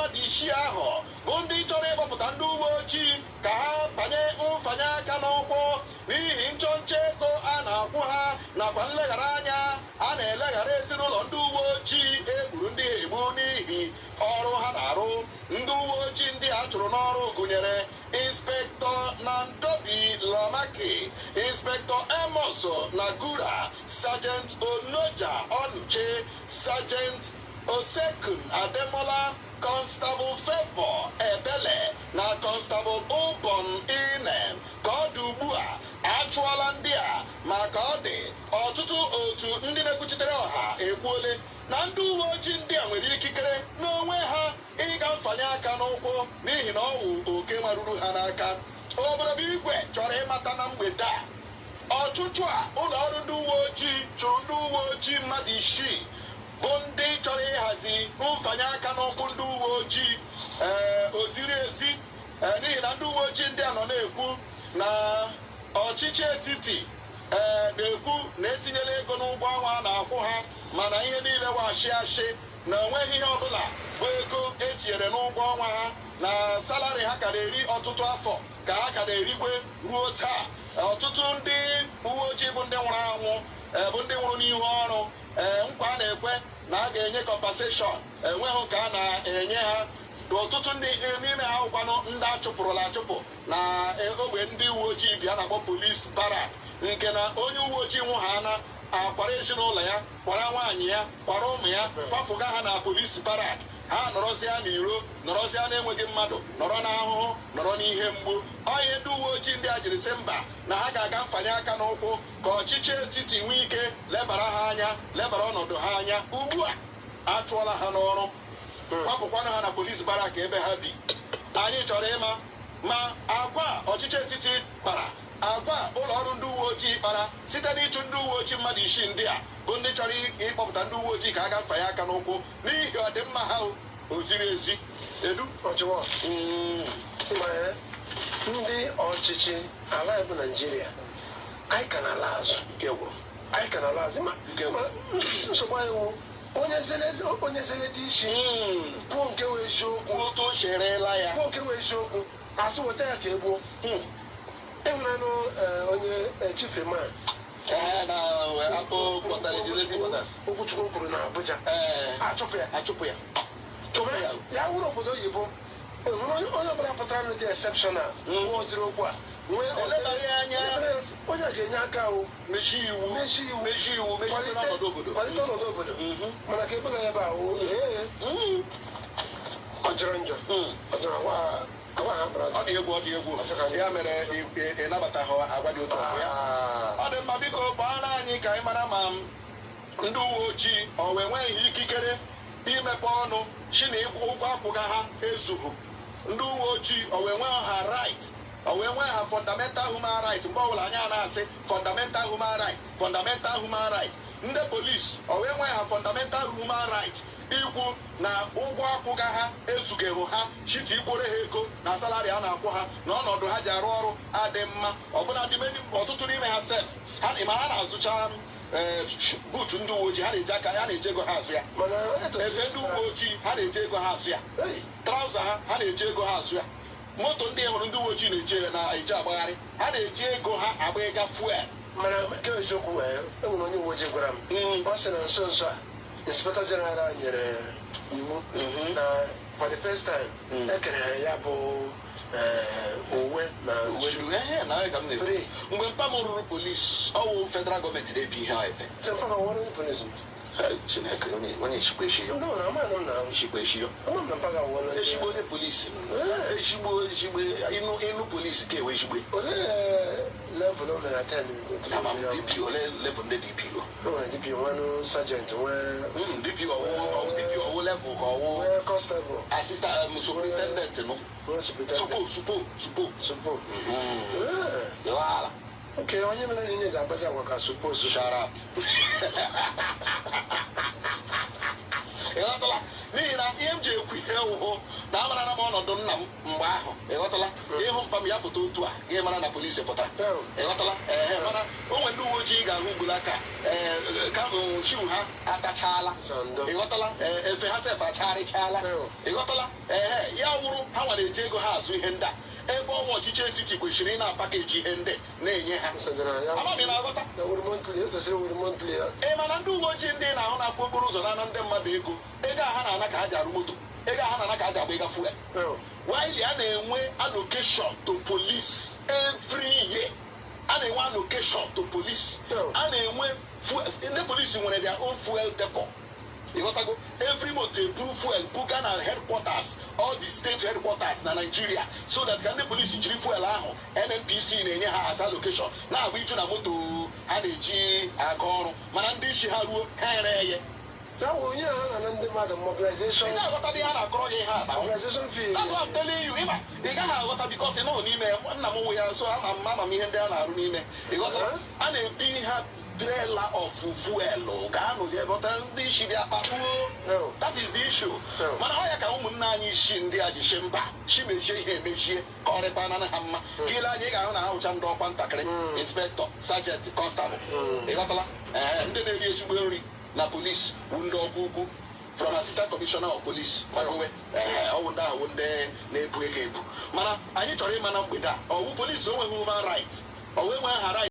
mmadụ isii ahụ bụ ndị chọrọ ịgbapụta ndị uwe ojii ka ha banye mfanye aka n'ụkwụ n'ihi nchọnchọ ego a na-akwụ ha nakwa nleghara anya a na-eleghara ezinụlọ ndị uwe ojii egburu ndị ha egbu n'ihi ọrụ ha na-arụ. Ndị uwe ojii ndị a chụrụ n'ọrụ gụnyere Inspektọ Nandobi Lamaki, Inspektọ Amos Nagura, Sajent Onoja Onuche, Sajent Osekun Ademola, Constable Favor Ebele na Constable Ubon Inem. Ka ọ dị ugbu a achụọla ndị a maka ọ dị ọtụtụ otu ndị na-ekwuchitere ọha ekwuole na ndị uwe ojii ndị a nwere ikikere n'onwe ha ịga mfanye aka n'ụkwụ n'ihi na ọ wụ oke maruru ha n'aka. Obodo igwe chọrọ ịmata na mgbede a ọchụchụ a ụlọ ọrụ ndị uwe ojii chụrụ ndị uwe ojii mmadụ isii bụ ndị chọrọ ịhazi mfanye aka n'ụkwụ ndị uwe ojii oziri ezi n'ihi na ndị uwe ojii ndị a nọ na-ekwu na ọchịchị etiti na-ekwu na etinyela ego n'ụgwọ ọnwa a na-akwụ ha mana ihe niile washi ashị na onweghị ihe ọbụla bụ ego etinyere n'ụgwọ ọnwa ha na salari ha ka na-eri ọtụtụ afọ ka ha ka na-erikwe ruo taa. Ọtụtụ ndị uwe ojii bụ ndị nwụrụ anwụ bụ ndị nwụrụ n'ihu ọrụ nkwa a na-ekwe na a ga-enye kọmpaseshọn enweghị ka a na-enye ha. Ọtụtụ ndị n'ime ha ụkwanụ ndị achụpụrụla achụpụ na ogbe ndị uwe ojii bịa na-akpọ polis barak nke na onye uwe ojii nwụ ha na akwara ezinụlọ ya kwara nwaanyị ya kwara ụmụ ya kwafụga ha na polis barak. Ha nọrọzịa n'iro nọrọzịa na-enweghị mmadụ nọrọ n'ahụhụ nọrọ n'ihe mgbu. Onye ndị uwe ojii ndị a jiri sị mba na ha ga-aga mfanye aka n'ụkwụ ka ọchịchị etiti nwee ike lebara ha anya lebara ọnọdụ ha anya. Ugbu a achụọla ha n'ọrụ kwapụkwanụ ha na polis barak ebe ha bi. Anyị chọrọ ịma ma agwa ọchịchị etiti kpara agwa ụlọ ọrụ ndị uwe ojii kpara site n'ịchụ ndị uwe ojii mmadụ isii ndị a bụ ndị chọrọ ịkpọpụta ndị uwe ojii ka a ga mfanye aka n'ụkwụ n'ihi ọdịmma ha o ziri ezi. Edu ndị ọchịchị ala bụ Naịjirịa anyị ka na-ala azụ nsogbu anyị wụ onye zere dị isi kwuo nke wee eziokwu asị weta ya ka e gbuo. Enwere onye chiefman Okwuchukwu kwuru na Abuja achụpụ ya ya wụrụ obodo oyibo onye ọbụla pụtara na dị exceptional nwe ụdịrị okwu a onye ga-enye aka ahụ mechie iwu kwalite ọnọdụ obodo mana ka ebela ebe ahụ ọ jọrọ njọ ọ jọrọ ọ dị egwu ya mere ịnabataghị agwa dị otu ya. Ọ dị mma biko gbaara anyị ka anyị mara ma ndị uwe ojii ọ wee nweghị ikikere imepe ọnụ chi na ụgwọ akwụga ha ezughị. Ndị uwe ojii ọ wee nwe ha right ọ wee nwe ha fundamental human right mgbe ọbụla anyị na-asị fundamental human right. Ndị polis ọ wee nwe ha fundamental human right ikwu na ụgwọ akwụga ha ezughị ha chiti ikwere ha ego na salari a na-akwụ ha na ọnọdụ ha ji arụ ọrụ adị mma. Ọbụla dị ọtụtụ n'ime ha sef ma ha na-azụcha buutu ndị uwe ojii ha na-eji aka ya na-eji ego ha azụ ya. Efe ndị uwe ojii ha na-eji ego ha azụ ya. Trauza ha na-eji ego ha azụ ya. Moto ndị hụrụ ndị uwe ojii na-eji agbagharị ha na-eji ego ha agbịga fuel. Mana nke eziokwu enwere onye uwe ojii gwara m ọ sị na nso nso a Inspector General nyere iwu na for the first time ekere ya bụ uwe na mgbe mpa m rụrụ polis ọwụ federal gọọmenti na-ebi ihe efe Chineke onye eshikwa eshi yo eshikwa eshi yo eshigbo onye polisi eshigbo inu polisi ka ewe eshigbo level of the DP ole level ndị DP go DP one sergeant DP owo level ka owo constable assistant superintendent no supo yala. Okay, onye mere niile ga-agbazi agwa ka suppose. Shut up. N'ihi na na ihe m ji ekwu ihe ụhụ na amarana m ọnọdụ nna m mgbe ahụ ịghọtala ịhụ mpa m ya pụta otu a gị mara na polisi pụtara ịghọtala mana o nwere ndị uwe ojii ga-ahụ ugbula ka shiu ha atachaala ịghọtala efe ha sef acharịchaala ịghọtala ya wụrụ ha nwere eji ego ha azụ ihe ndị a ebe ọnwa ọchịchị etiti kwesịrị ị na-apakeji ihe ndị na-enye ha amami na-aghọta mana ndị uwe ojii ndị na-ahụ na-akpọ okporo ụzọ na-ana ndị mmadụ ego aha na-ana ka ha ji arụ moto ego aha na-ana ka ha ji agba ịga fuel while a na-enwe allocation to police every year a na-enwe allocation to police a na-enwe ndị polisi nwere their own fuel depot ịghọtago every month ebu fuel buga na headquarters all the state headquarters na Nigeria so that ka ndị polisi jiri fuel ahụ NNPC na-enye ha as allocation na-agba iju na moto ha na-eji aga ọrụ mana ndị isi ha ruo ha ere eye mobilization. Ị ga-aghọta dị ha na-akọrọ gị ihe aba Mobilization fee. That's what I'm telling you. Ịma ị gaghị aghọta because ị nọ n'ime nna m nwe ya so ama m ihe ndị a na-arụ n'ime ịghọta a na-ebi ha trailer of fuel ga-anụ gị ebe ndị isi dị akpakpuo that is the issue mana ọ ya ka ụmụnne anyị isi ndị a jishi mba chi mechie ihe emechie ka ọ rịkwana ha mma gịle anyị ga-ahụ na ha hụcha ndị ọkwa ntakịrị inspector sergeant constable ịghọtala ndị na-eri ezigbo nri na polisi bụ ndị ọkwa ukwu from assistant commissioner of police ọbụwe ọwụ ndị ahụ ndị na-ebu ego ebu mana anyị chọrọ ịma na mgbede a ọwụ polisi onweghị human right ọwụ enwe ha right